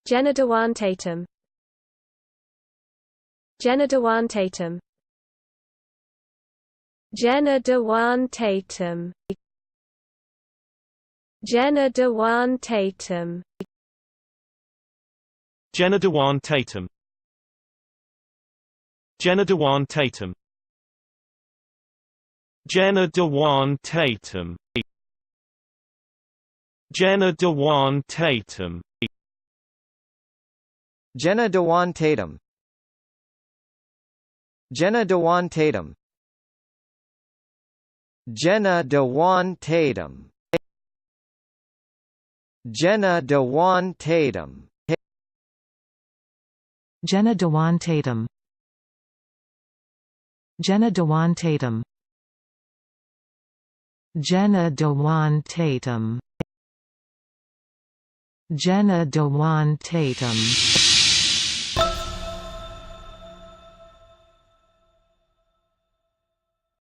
Jenna Dewan-Tatum. Jenna Dewan-Tatum. Jenna Dewan-Tatum. Jenna Dewan-Tatum. Jenna Dewan-Tatum. Jenna Dewan-Tatum. Jenna Dewan-Tatum. Jenna Dewan-Tatum. Jenna Dewan-Tatum. Jenna Dewan-Tatum. Jenna Dewan-Tatum. Jenna Dewan-Tatum. Jenna Dewan-Tatum. Jenna Dewan-Tatum. Jenna Dewan-Tatum. Jenna Dewan-Tatum.